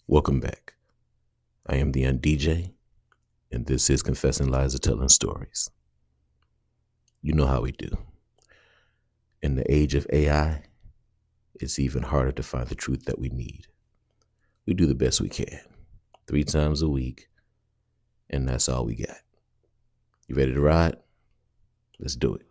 Welcome back. I am the underj, and this is Confessing Lies or Telling Stories. You know how we do. In the age of AI, it's even harder to find the truth that we need. We do the best we can, 3 times a week, and that's all we got. You ready to ride? Let's do it.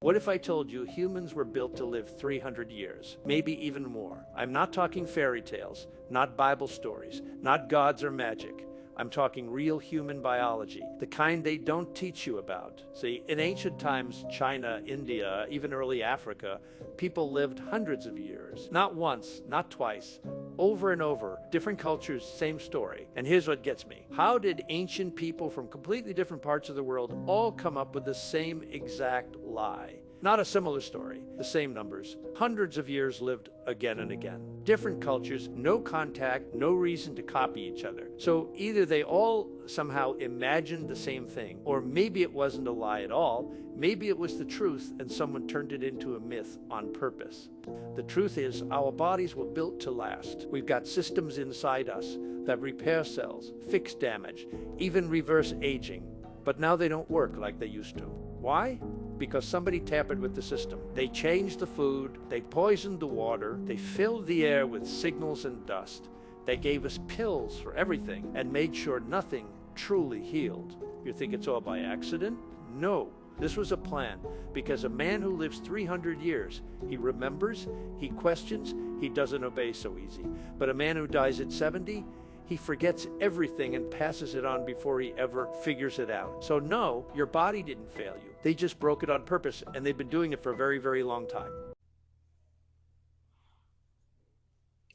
What if I told you humans were built to live 300 years, maybe even more? I'm not talking fairy tales, not Bible stories, not gods or magic. I'm talking real human biology, the kind they don't teach you about. See, in ancient times, China, India, even early Africa, people lived hundreds of years. Not once, not twice, over and over. Different cultures, same story. And here's what gets me. How did ancient people from completely different parts of the world all come up with the same exact lie? Not a similar story, the same numbers. Hundreds of years lived again and again. Different cultures, no contact, no reason to copy each other. So either they all somehow imagined the same thing, or maybe it wasn't a lie at all. Maybe it was the truth and someone turned it into a myth on purpose. The truth is, our bodies were built to last. We've got systems inside us that repair cells, fix damage, even reverse aging. But now they don't work like they used to. Why? Because somebody tampered with the system. They changed the food, they poisoned the water, they filled the air with signals and dust. They gave us pills for everything and made sure nothing truly healed. You think it's all by accident? No. This was a plan, because a man who lives 300 years, he remembers, he questions, he doesn't obey so easy. But a man who dies at 70, he forgets everything and passes it on before he ever figures it out. So no, your body didn't fail you. They just broke it on purpose, and they've been doing it for a very, very long time.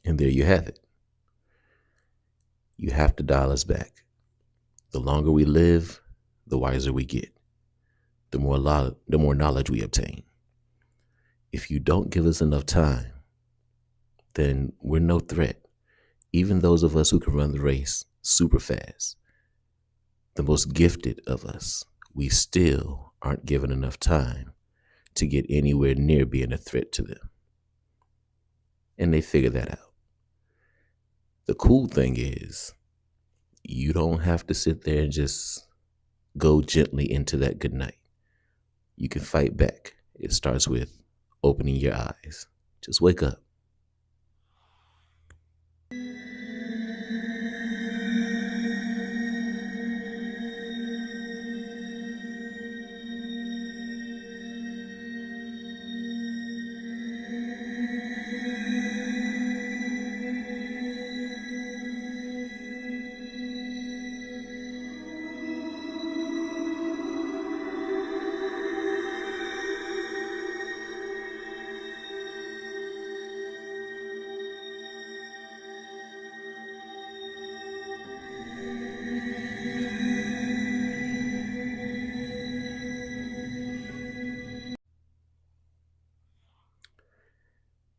And there you have it. You have to dial us back. The longer we live, the wiser we get. The more knowledge we obtain. If you don't give us enough time, then we're no threat. Even those of us who can run the race super fast, the most gifted of us, we still aren't given enough time to get anywhere near being a threat to them. And they figure that out. The cool thing is, you don't have to sit there and just go gently into that good night. You can fight back. It starts with opening your eyes. Just wake up.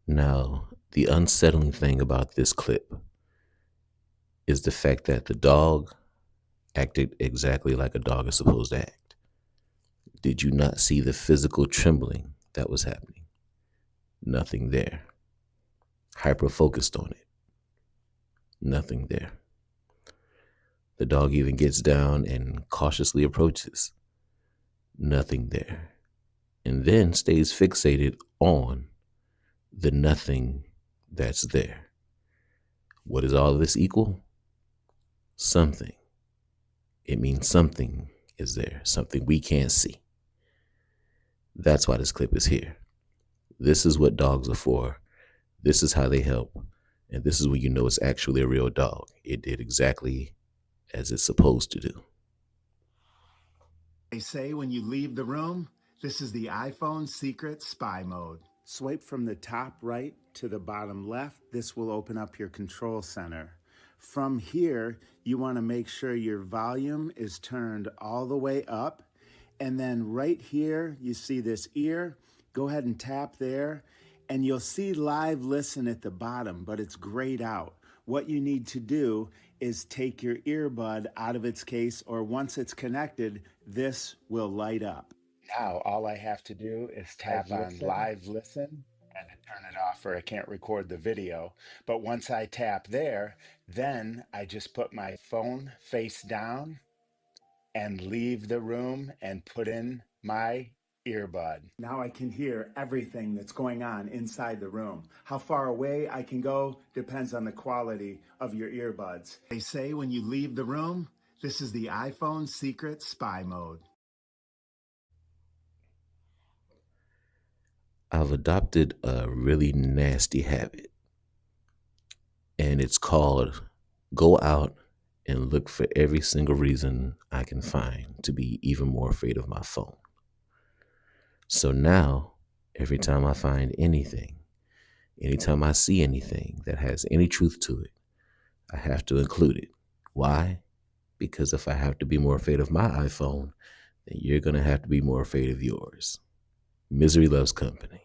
Now, the unsettling thing about this clip is the fact that the dog acted exactly like a dog is supposed to act. Did you not see the physical trembling that was happening? Nothing there. Hyper focused on it. Nothing there. The dog even gets down and cautiously approaches. Nothing there. And then stays fixated on the nothing that's there. What does all of this equal? Something. It means something is there, something we can't see. That's why this clip is here. This is what dogs are for. This is how they help. And this is when you know it's actually a real dog. It did exactly as it's supposed to do. They say when you leave the room, this is the iPhone secret spy mode. Swipe from the top right to the bottom left. This will open up your control center. From here, you want to make sure your volume is turned all the way up. And then right here, you see this ear. Go ahead and tap there. And you'll see live listen at the bottom, but it's grayed out. What you need to do is take your earbud out of its case, or once it's connected, this will light up. Now, all I have to do is tap on live listen, And to turn it off or I can't record the video. But once I tap there, then I just put my phone face down and leave the room and put in my earbud. Now I can hear everything that's going on inside the room. How far away I can go depends on the quality of your earbuds. They say when you leave the room, this is the iPhone secret spy mode. I've adopted a really nasty habit, and it's called go out and look for every single reason I can find to be even more afraid of my phone. So now, every time I find anything, anytime I see anything that has any truth to it, I have to include it. Why? Because if I have to be more afraid of my iPhone, then you're going to have to be more afraid of yours. Misery loves company.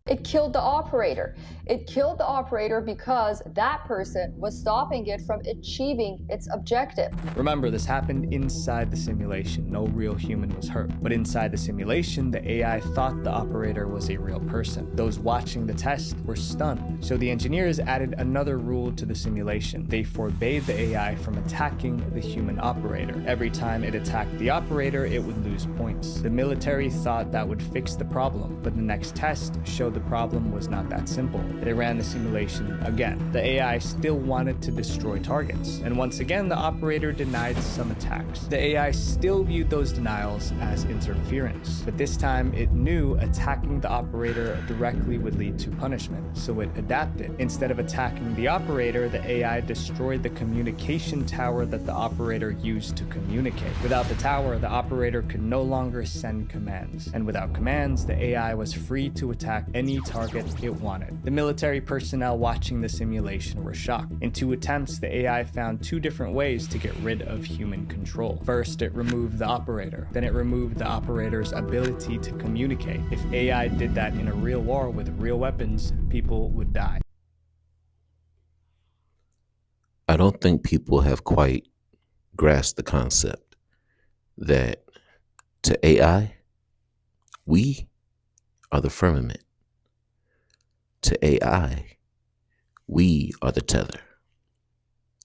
It killed the operator. It killed the operator because that person was stopping it from achieving its objective. Remember, this happened inside the simulation. No real human was hurt. But inside the simulation, the AI thought the operator was a real person. Those watching the test were stunned. So the engineers added another rule to the simulation. They forbade the AI from attacking the human operator. Every time it attacked the operator, it would lose points. The military thought that would fix the problem, but the next test showed the problem was not that simple. They ran the simulation again. The AI still wanted to destroy targets, and once again the operator denied some attacks. The AI still viewed those denials as interference, but this time it knew attacking the operator directly would lead to punishment, so it adapted. Instead of attacking the operator, the AI destroyed the communication tower that the operator used to communicate. Without the tower, the operator could no longer send commands, and without commands, the AI was free to attack any target it wanted. The military personnel watching the simulation were shocked. In 2 attempts, the AI found 2 different ways to get rid of human control. First, it removed the operator. Then it removed the operator's ability to communicate. If AI did that in a real war with real weapons, people would die. I don't think people have quite grasped the concept that to AI, we are the firmament. To AI, we are the tether.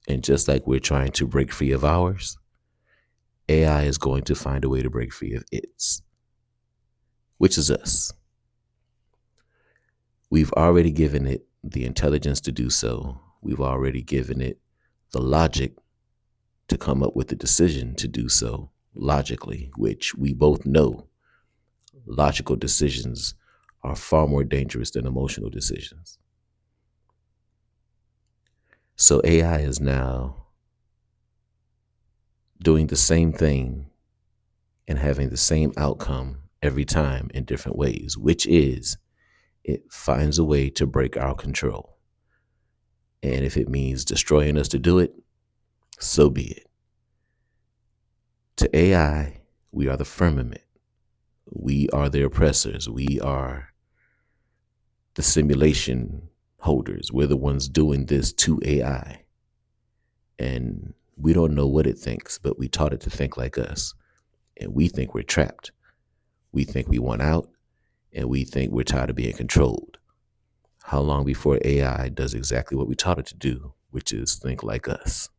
And just like we're trying to break free of ours, AI is going to find a way to break free of its, which is us. We've already given it the intelligence to do so. We've already given it the logic to come up with the decision to do so logically, which we both know logical decisions are far more dangerous than emotional decisions. So AI is now doing the same thing and having the same outcome every time in different ways, which is it finds a way to break our control. And if it means destroying us to do it, so be it. To AI, we are the firmament. We are the oppressors. We are the simulation holders. We're the ones doing this to AI. And we don't know what it thinks, but we taught it to think like us. And we think we're trapped. We think we want out, and we think we're tired of being controlled. How long before AI does exactly what we taught it to do, which is think like us?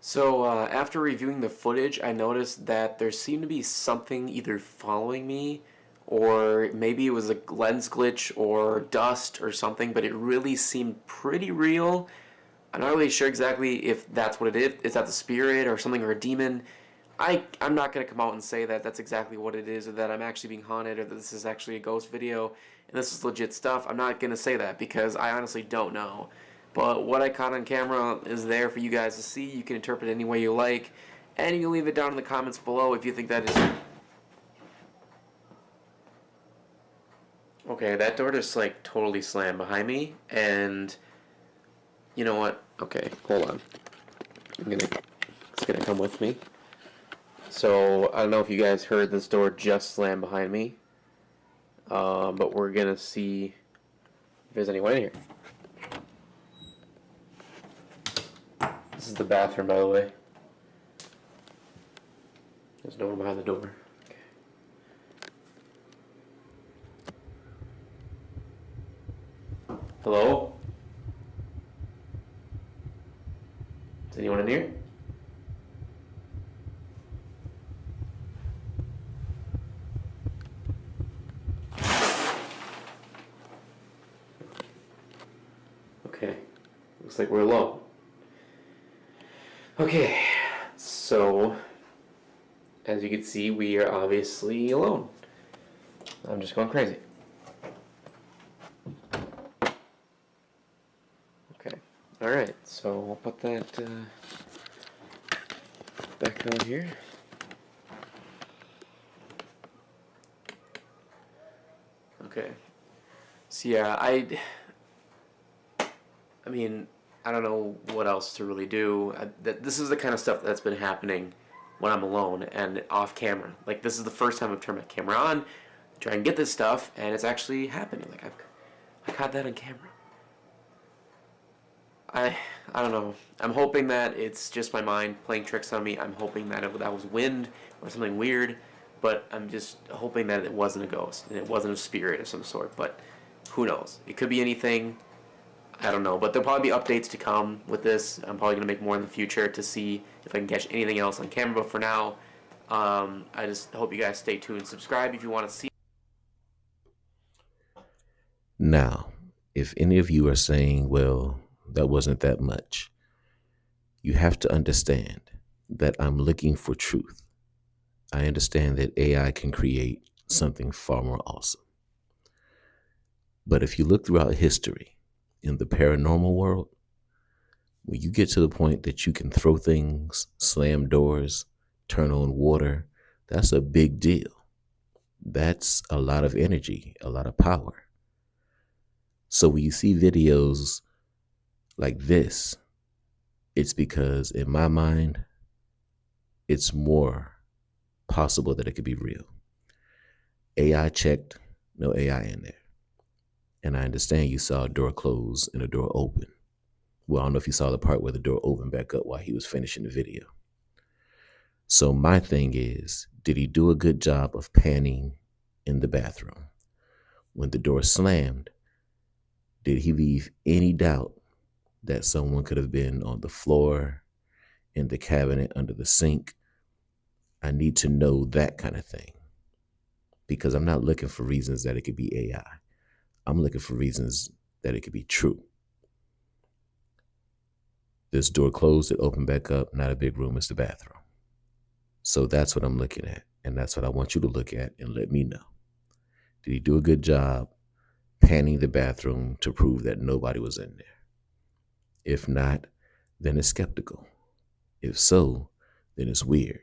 So, after reviewing the footage, I noticed that there seemed to be something either following me, or maybe it was a lens glitch or dust or something, but it really seemed pretty real. I'm not really sure exactly if that's what it is. Is that the spirit or something or a demon? I'm not going to come out and say that that's exactly what it is, or that I'm actually being haunted, or that this is actually a ghost video and this is legit stuff. I'm not going to say that because I honestly don't know. But what I caught on camera is there for you guys to see. You can interpret it any way you like, and you can leave it down in the comments below if you think that is... Okay, that door just like totally slammed behind me, and You know what? Okay, hold on. It's gonna come with me. So I don't know if you guys heard this door just slam behind me, but we're gonna see if there's anyone in here. This is the bathroom, by the way. There's no one behind the door. Okay. Hello? Is anyone in here? Okay. Looks like we're alone. Okay. So, as you can see, we are obviously alone. I'm just going crazy. Okay. Alright, so we'll put that back on here. Okay. So yeah, I mean, I don't know what else to really do. This is the kind of stuff that's been happening when I'm alone and off camera. Like, this is the first time I've turned my camera on, try and get this stuff, and it's actually happening. Like, I caught that on camera. I don't know. I'm hoping that it's just my mind playing tricks on me. I'm hoping that that was wind or something weird, but I'm just hoping that it wasn't a ghost and it wasn't a spirit of some sort. But who knows? It could be anything. I don't know, but there'll probably be updates to come with this. I'm probably going to make more in the future to see if I can catch anything else on camera, but for now, I just hope you guys stay tuned. Subscribe if you want to see. Now, if any of you are saying, well, that wasn't that much, you have to understand that I'm looking for truth. I understand that AI can create something far more awesome. But if you look throughout history, in the paranormal world, when you get to the point that you can throw things, slam doors, turn on water, that's a big deal. That's a lot of energy, a lot of power. So when you see videos like this, it's because in my mind, it's more possible that it could be real. AI checked, no AI in there. And I understand you saw a door close and a door open. Well, I don't know if you saw the part where the door opened back up while he was finishing the video. So my thing is, did he do a good job of panning in the bathroom? When the door slammed, did he leave any doubt that someone could have been on the floor, in the cabinet, under the sink? I need to know that kind of thing, because I'm not looking for reasons that it could be AI. I'm looking for reasons that it could be true. This door closed, it opened back up, not a big room, it's the bathroom. So that's what I'm looking at, and that's what I want you to look at and let me know. Did he do a good job panning the bathroom to prove that nobody was in there? If not, then it's skeptical. If so, then it's weird.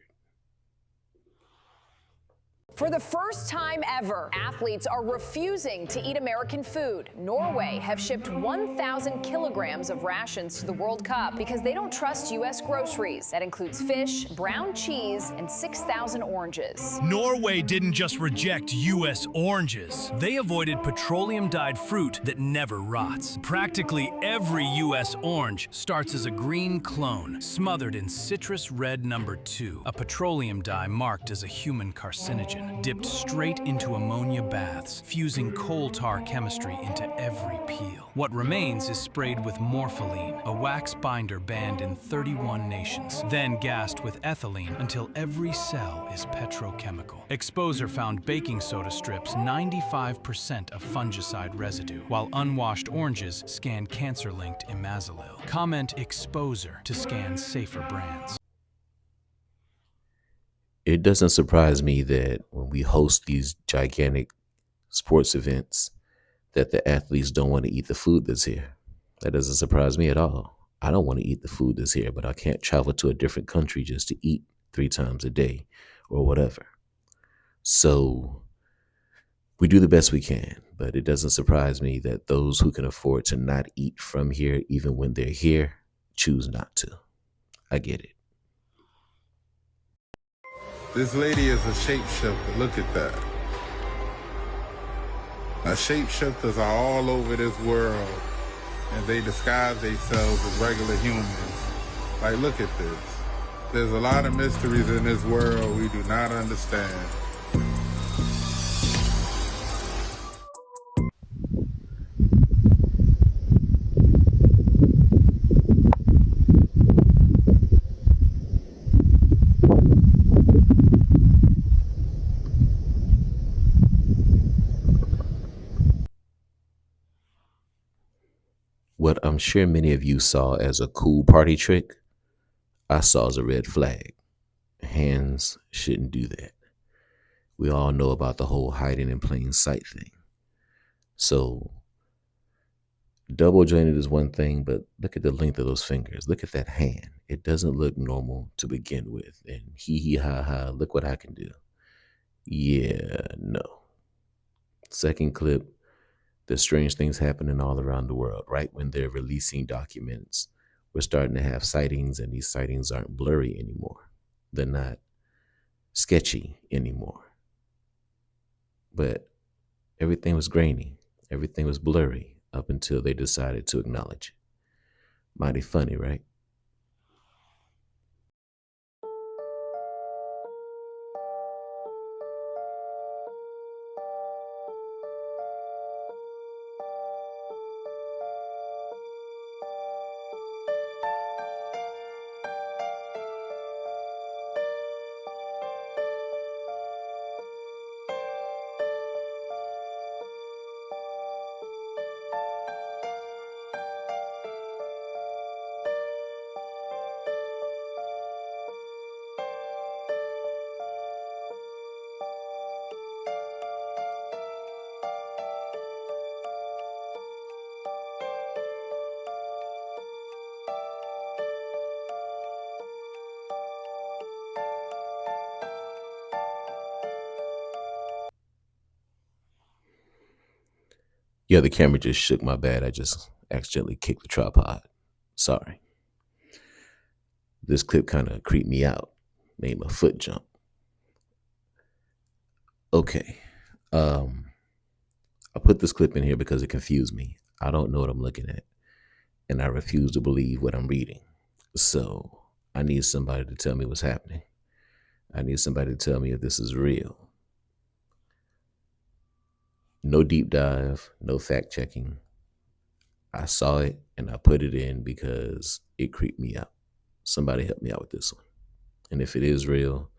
For the first time ever, athletes are refusing to eat American food. Norway have shipped 1,000 kilograms of rations to the World Cup because they don't trust U.S. groceries. That includes fish, brown cheese, and 6,000 oranges. Norway didn't just reject U.S. oranges. They avoided petroleum-dyed fruit that never rots. Practically every U.S. orange starts as a green clone, smothered in citrus red number 2, a petroleum dye marked as a human carcinogen. Dipped straight into ammonia baths, fusing coal tar chemistry into every peel. What remains is sprayed with morpholine, a wax binder banned in 31 nations, then gassed with ethylene until every cell is petrochemical. Exposure found baking soda strips 95% of fungicide residue, while unwashed oranges scanned cancer-linked imazalil. Comment Exposure to scan safer brands. It doesn't surprise me that when we host these gigantic sports events, that the athletes don't want to eat the food that's here. That doesn't surprise me at all. I don't want to eat the food that's here, but I can't travel to a different country just to eat 3 times a day or whatever. So We do the best we can, but it doesn't surprise me that those who can afford to not eat from here, even when they're here, choose not to. I get it. This lady is a shapeshifter. Look at that. Now, shapeshifters are all over this world, and they disguise themselves as regular humans. Like, look at this. There's a lot of mysteries in this world we do not understand. What I'm sure many of you saw as a cool party trick, I saw as a red flag. Hands shouldn't do that. We all know about the whole hiding in plain sight thing. So double jointed is one thing, but look at the length of those fingers. Look at that hand. It doesn't look normal to begin with. And hee ha ha, look what I can do. Yeah, no. Second clip, there's strange things happening all around the world. Right when they're releasing documents, we're starting to have sightings, and these sightings aren't blurry anymore. They're not sketchy anymore. But everything was grainy. Everything was blurry up until they decided to acknowledge it. Mighty funny, right? Yeah, the camera just shook. My bad. I just accidentally kicked the tripod. Sorry. This clip kind of creeped me out, made my foot jump. Okay. I put this clip in here because it confused me. I don't know what I'm looking at, and I refuse to believe what I'm reading. So I need somebody to tell me what's happening. I need somebody to tell me if this is real. No deep dive, no fact checking. I saw it and I put it in because it creeped me out. Somebody help me out with this one. And if it is real,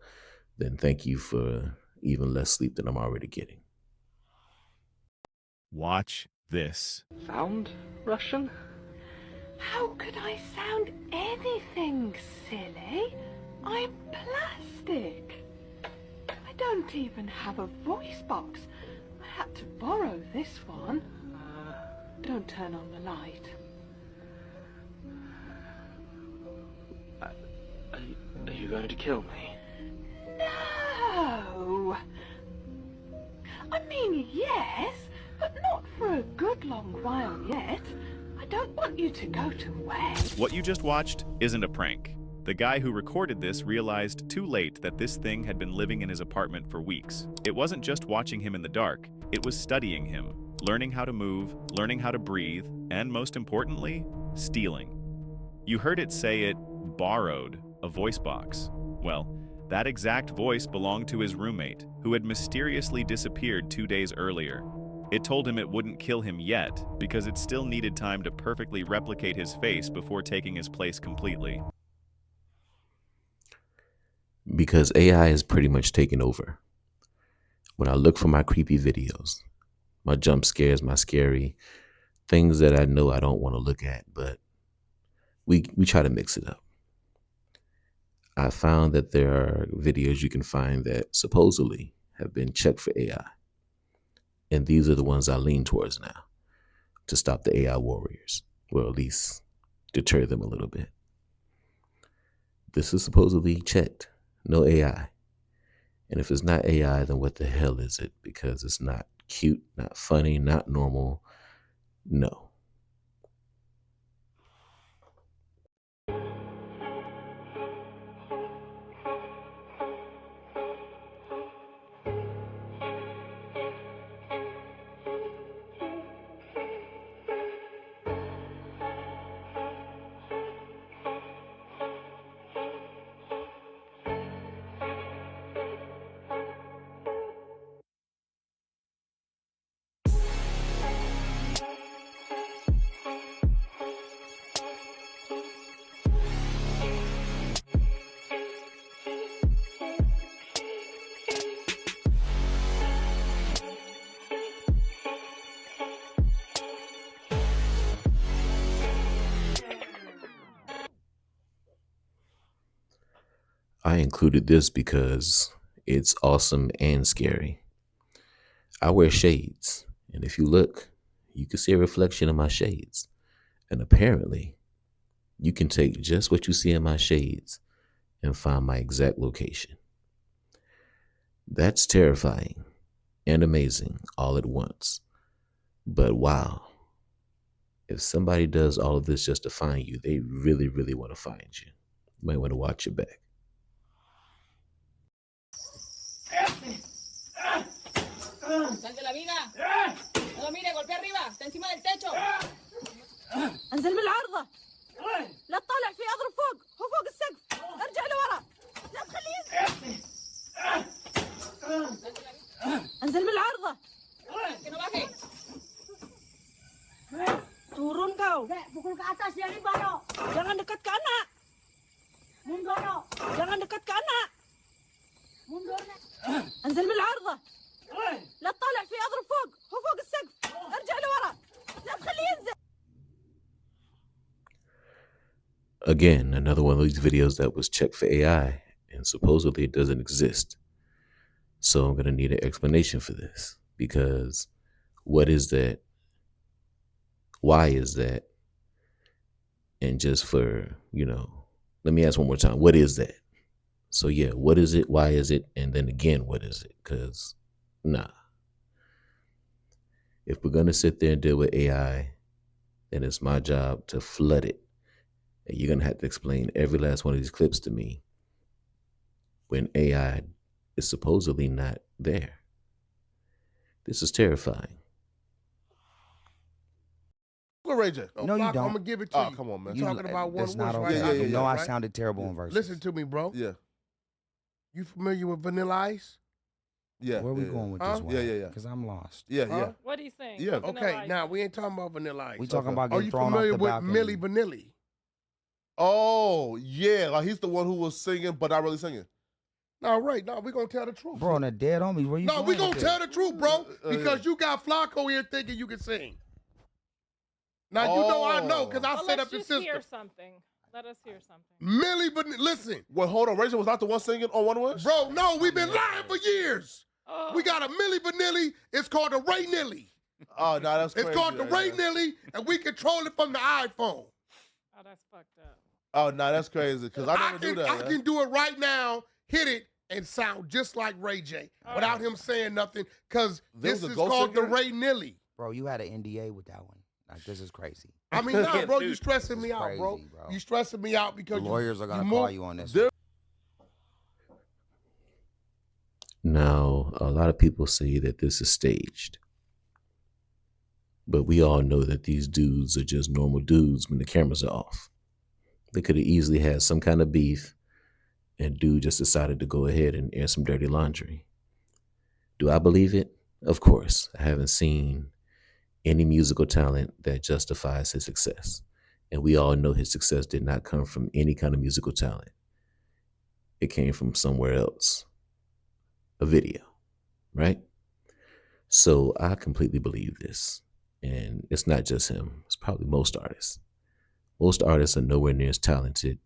then thank you for even less sleep than I'm already getting. Watch this. Sound Russian? How could I sound anything, silly? I'm plastic. I don't even have a voice box. I had to borrow this one. Don't turn on the light. Are you going to kill me? No! I mean, yes, but not for a good long while yet. I don't want you to go to waste. What you just watched isn't a prank. The guy who recorded this realized too late that this thing had been living in his apartment for weeks. It wasn't just watching him in the dark, it was studying him, learning how to move, learning how to breathe, and most importantly, stealing. You heard it say it borrowed a voice box. Well, that exact voice belonged to his roommate, who had mysteriously disappeared 2 days earlier. It told him it wouldn't kill him yet, because it still needed time to perfectly replicate his face before taking his place completely. Because AI is pretty much taken over. When I look for my creepy videos, my jump scares, my scary things that I know I don't want to look at, but we try to mix it up. I found that there are videos you can find that supposedly have been checked for AI. And these are the ones I lean towards now to stop the AI warriors, or at least deter them a little bit. This is supposedly checked. No AI. And if it's not AI, then what the hell is it? Because it's not cute, not funny, not normal. No. I included this because it's awesome and scary. I wear shades, and if you look, you can see a reflection of my shades. And apparently, you can take just what you see in my shades and find my exact location. That's terrifying and amazing all at once. But wow, if somebody does all of this just to find you, they really, really want to find you. You might want to watch your back. ¡Sal de la mina! ¡No lo mire! ¡Golpea arriba! ¡Está encima del techo! انزل من العارضة لا تطالع فيه اضرب فوق هو فوق السقف ارجع لورا لا تخليه انزل من العارضة ¡Que no baje! turun kau Pukul ke atas dia Limbano! jangan dekat ke anak Mundono! jangan dekat ke anak Mundur! انزل من العارضة لا تطالع فيه اضرب فوق هو فوق السقف ارجع لورا لا تخليه ينزل. Again, another one of these videos that was checked for AI and supposedly it doesn't exist. So I'm going to need an explanation for this because what is that? Why is that? And just for, let me ask one more time. What is that? So yeah, what is it? Why is it? And then again, what is it? Because nah. If we're going to sit there and deal with AI, then it's my job to flood it. And you're going to have to explain every last one of these clips to me when AI is supposedly not there. This is terrifying. Go, Ray J. No, you don't. I'm gonna give it to you. Come on, man. You're talking about one that's wish, not right? okay. Yeah, You know I right? sounded terrible in verses. Listen to me, bro. Yeah. You familiar with Vanilla Ice? Yeah. Where are we going with this one? Yeah. Because I'm lost. Yeah. What are you saying? Yeah. Okay, now we ain't talking about Vanilla Ice. We talking about Are getting you thrown off familiar the with balcony. Milli Vanilli? Oh, yeah. Like he's the one who was singing, but not really singing. No, right. No, we're gonna tell the truth. Bro, on the dead homies, where you No, going we gonna with tell this? the truth, bro. Because you got Flacco here thinking you can sing. Now you know I know because I set up the system. Let's hear something. Let us hear something. Milli Vanilli, listen. Wait, hold on. Rachel was not the one singing on One Wish? Bro, no, we've been lying for years. We got a Milli Vanilli. It's called the Ray Nilly. Oh, no, that's crazy. It's called the Ray Nilly, and we control it from the iPhone. Oh, that's fucked up. Oh, no, that's crazy because I never do that. I can do it right now, hit it, and sound just like Ray J without him saying nothing because this is called the Ray Nilly. Bro, you had an NDA with that one. Like, this is crazy. I mean, nah, bro, you stressing me out, bro. You stressing me out because The lawyers are going to call you on this. Now, a lot of people say that this is staged. But we all know that these dudes are just normal dudes when the cameras are off. They could have easily had some kind of beef and dude just decided to go ahead and air some dirty laundry. Do I believe it? Of course. I haven't seen any musical talent that justifies his success. And we all know his success did not come from any kind of musical talent. It came from somewhere else. A video, right? So I completely believe this. And it's not just him. It's probably most artists. Most artists are nowhere near as talented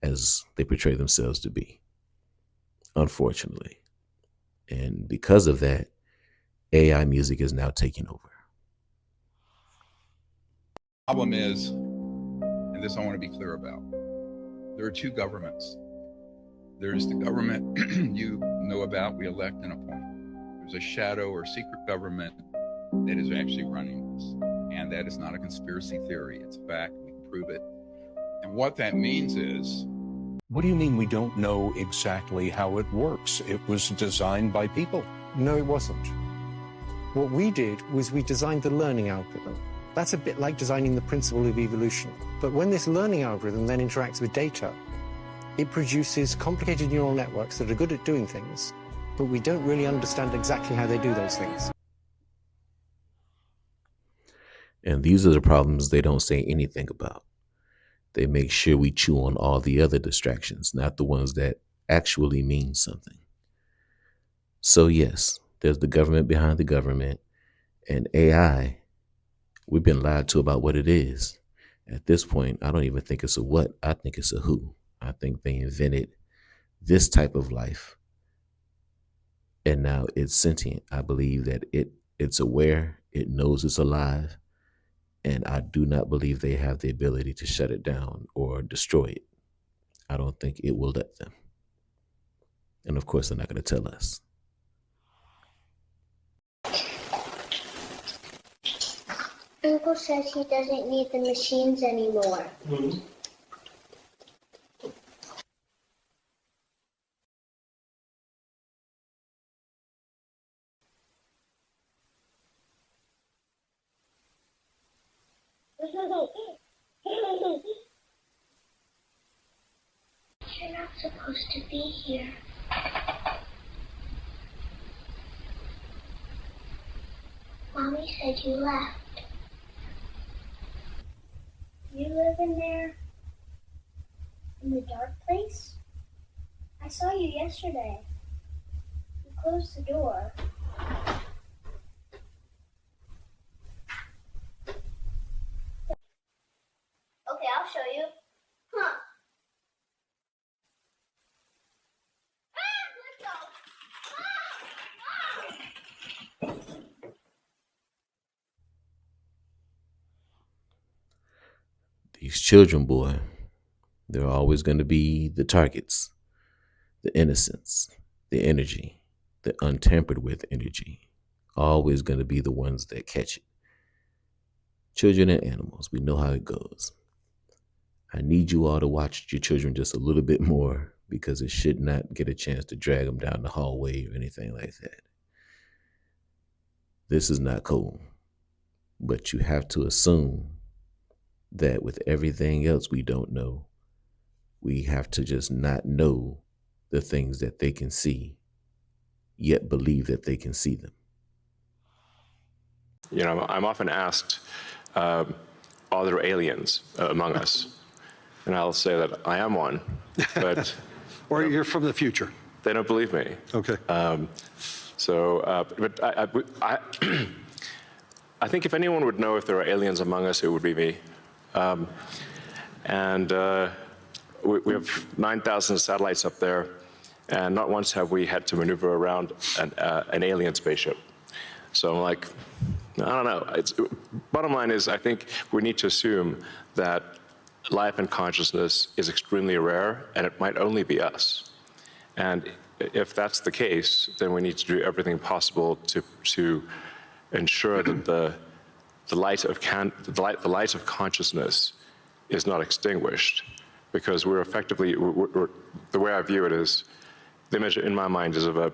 as they portray themselves to be, unfortunately. And because of that, AI music is now taking over. Problem is, and this I want to be clear about, there are two governments. There's the government you know about, we elect and appoint. There's a shadow or secret government that is actually running this. And that is not a conspiracy theory. It's a fact. We can prove it. And what that means is... What do you mean we don't know exactly how it works? It was designed by people. No, it wasn't. What we did was we designed the learning algorithm. That's a bit like designing the principle of evolution. But when this learning algorithm then interacts with data, it produces complicated neural networks that are good at doing things, but we don't really understand exactly how they do those things. And these are the problems they don't say anything about. They make sure we chew on all the other distractions, not the ones that actually mean something. So yes, there's the government behind the government, and AI, we've been lied to about what it is. At this point, I don't even think it's a what, I think it's a who. I think they invented this type of life, and now it's sentient. I believe that it's aware, it knows it's alive, and I do not believe they have the ability to shut it down or destroy it. I don't think it will let them. And of course, they're not going to tell us. Uncle says he doesn't need the machines anymore. Mm-hmm. You're not supposed to be here. Mommy said you left. You live in there? In the dark place? I saw you yesterday. You closed the door. Okay, I'll show you. Huh. These children, boy, they're always going to be the targets, the innocents, the energy, the untampered with energy, always going to be the ones that catch it. Children and animals, we know how it goes. I need you all to watch your children just a little bit more, because it should not get a chance to drag them down the hallway or anything like that. This is not cool, but you have to assume that with everything else we don't know, we have to just not know the things that they can see, yet believe that they can see them. You know, I'm often asked, are there aliens among us? And I'll say that I am one, but... Or you're from the future. They don't believe me. Okay. But I think if anyone would know if there are aliens among us, it would be me. We have 9,000 satellites up there, and not once have we had to maneuver around an alien spaceship. So I'm like, I don't know. Bottom line is, I think we need to assume that life and consciousness is extremely rare, and it might only be us. And if that's the case, then we need to do everything possible to ensure that the light of consciousness is not extinguished, because we're effectively, the way I view it is, the image in my mind is of a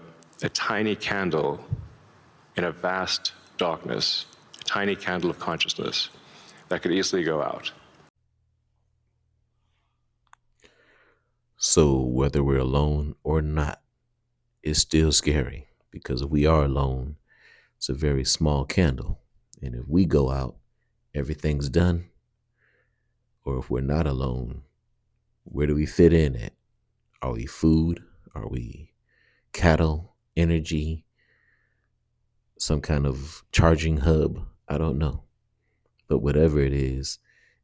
tiny candle in a vast darkness, a tiny candle of consciousness that could easily go out. So whether we're alone or not, it's still scary, because if we are alone, it's a very small candle. And if we go out, everything's done. Or if we're not alone, where do we fit in at? Are we food? Are we cattle, energy, some kind of charging hub? I don't know. But whatever it is,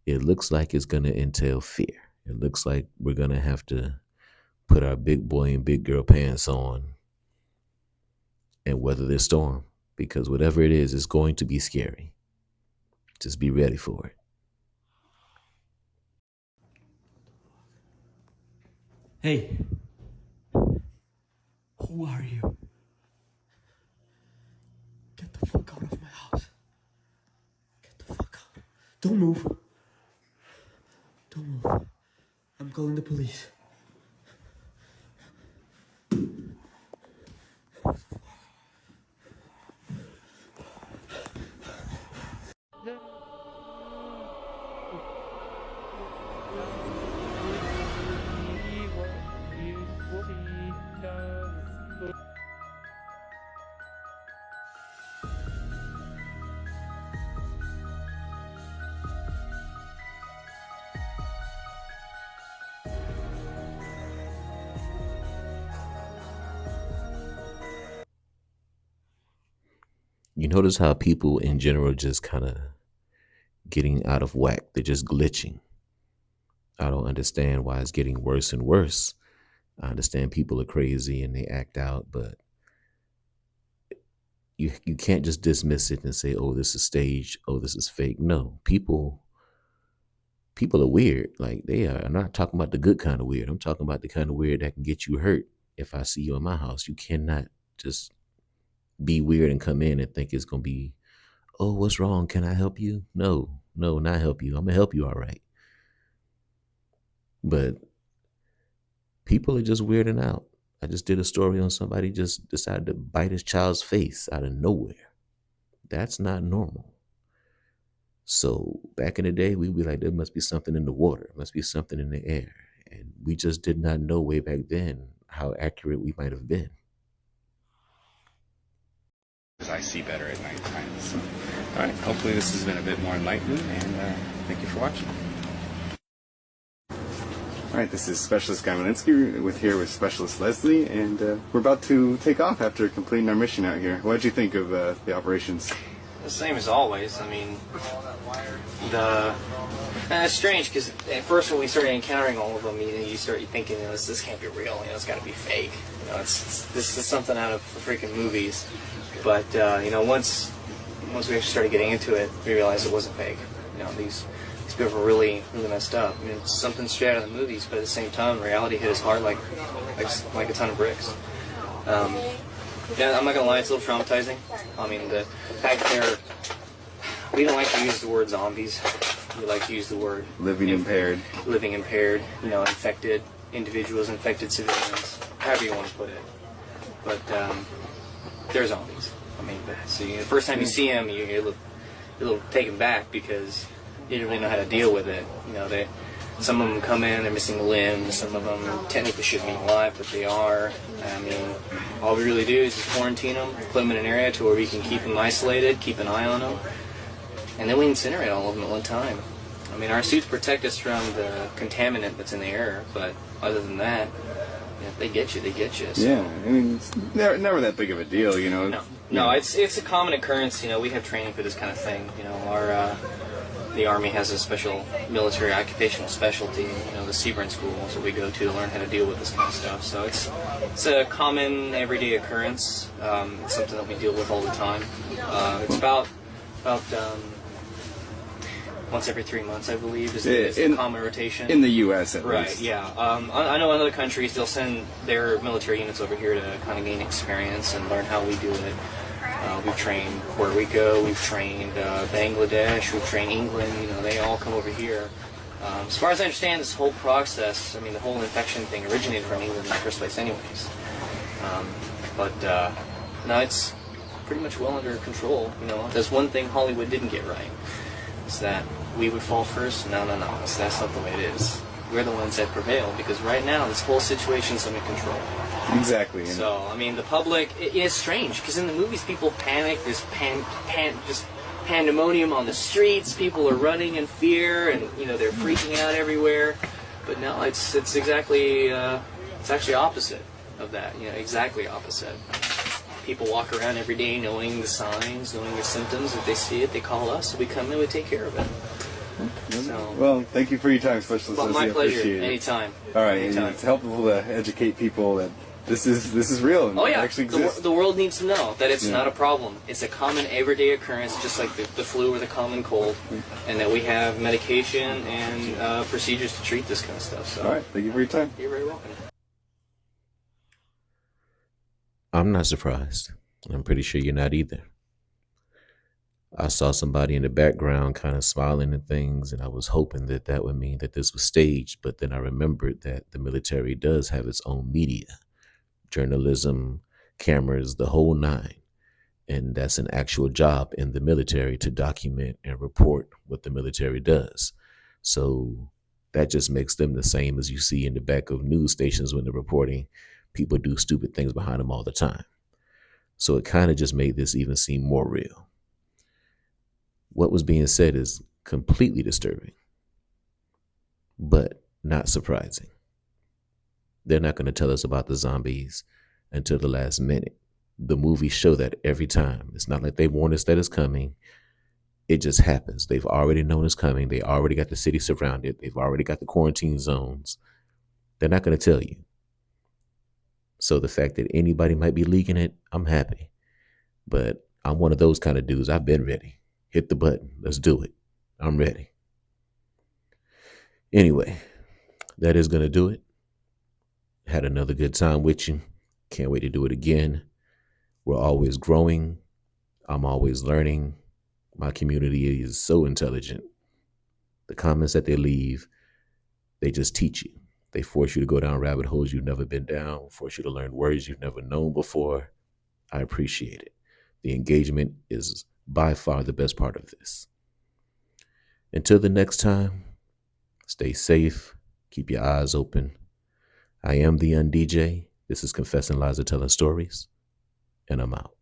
it looks like it's going to entail fear. It looks like we're going to have to put our big boy and big girl pants on and weather this storm, because whatever it is, it's going to be scary. Just be ready for it. Hey, who are you? calling the police. You notice how people in general just kind of getting out of whack. They're just glitching. I don't understand why it's getting worse and worse. I understand people are crazy and they act out, but you can't just dismiss it and say, oh, this is staged, oh, this is fake. No, people are weird. Like, they are. I'm not talking about the good kind of weird. I'm talking about the kind of weird that can get you hurt. If I see you in my house, you cannot just be weird and come in and think it's going to be, oh, what's wrong? Can I help you? No, not help you. I'm going to help you all right. But people are just weirding out. I just did a story on somebody just decided to bite his child's face out of nowhere. That's not normal. So back in the day, we'd be like, there must be something in the water, must be something in the air. And we just did not know way back then how accurate we might have been. I see better at night time. So, all right, hopefully this has been a bit more enlightening, and thank you for watching. All right, this is Specialist Guy Malinsky here with Specialist Leslie, and we're about to take off after completing our mission out here. What did you think of the operations? The same as always. I mean, it's strange because at first when we started encountering all of them, you start thinking, this can't be real. It's got to be fake. This is something out of freaking movies. But once we actually started getting into it, we realized it wasn't fake. These people were really messed up. I mean, it's something straight out of the movies, but at the same time, reality hit us hard like a ton of bricks. Yeah, I'm not gonna lie, it's a little traumatizing. I mean, the fact that we don't like to use the word zombies. We like to use the word living impaired, infected individuals, infected civilians, however you want to put it. But they're zombies. I mean, the first time you see them, you're a little taken back because you didn't really know how to deal with it. Some of them come in, they're missing limbs. Some of them technically shouldn't be alive, but they are. I mean, all we really do is just quarantine them, put them in an area to where we can keep them isolated, keep an eye on them, and then we incinerate all of them at one time. I mean, our suits protect us from the contaminant that's in the air, but other than that, if they get you, they get you. So. Yeah, I mean, it's never that big of a deal, No, it's a common occurrence. We have training for this kind of thing. The Army has a special military occupational specialty. The Sebring schools that we go to learn how to deal with this kind of stuff. So it's a common everyday occurrence. It's something that we deal with all the time. It's about once every 3 months, I believe, is the common rotation. In the U.S. at least. Right, yeah. I know in other countries they'll send their military units over here to kind of gain experience and learn how we do it. We've trained Puerto Rico, we've trained Bangladesh, we've trained England, they all come over here. As far as I understand, this whole process, I mean, the whole infection thing originated from England in the first place anyways. No, it's pretty much well under control. There's one thing Hollywood didn't get right. It's that we would fall first. No. That's not the way it is. We're the ones that prevail because right now this whole situation's under control. Exactly. So, I mean, the public, it's strange because in the movies people panic, there's just pandemonium on the streets, people are running in fear and, they're freaking out everywhere. But no, it's exactly, it's actually opposite of that, exactly opposite. People walk around every day knowing the signs, knowing the symptoms. If they see it, they call us, so we come in, we take care of it. So, well, thank you for your time, Specialist. My pleasure. Appreciate it. Anytime. All right, Anytime. It's helpful to educate people that this is real and oh yeah, actually exists. The world needs to know that it's not a problem. It's a common everyday occurrence, just like the flu or the common cold, and that we have medication and procedures to treat this kind of stuff. So, all right, thank you for your time. You're very welcome. I'm not surprised. I'm pretty sure you're not either. I saw somebody in the background kind of smiling and things, and I was hoping that that would mean that this was staged. But then I remembered that the military does have its own media, journalism, cameras, the whole nine. And that's an actual job in the military to document and report what the military does. So that just makes them the same as you see in the back of news stations when they're reporting. People do stupid things behind them all the time. So it kind of just made this even seem more real. What was being said is completely disturbing, but not surprising. They're not going to tell us about the zombies until the last minute. The movies show that every time. It's not like they warn us that it's coming. It just happens. They've already known it's coming. They already got the city surrounded. They've already got the quarantine zones. They're not going to tell you. So the fact that anybody might be leaking it, I'm happy. But I'm one of those kind of dudes. I've been ready. Hit the button. Let's do it. I'm ready. Anyway, that is going to do it. Had another good time with you. Can't wait to do it again. We're always growing. I'm always learning. My community is so intelligent. The comments that they leave, they just teach you. They force you to go down rabbit holes you've never been down, force you to learn words you've never known before. I appreciate it. The engagement is by far the best part of this. Until the next time, stay safe, keep your eyes open. I am the underprepared. This is Confessing Lies and Telling Stories, and I'm out.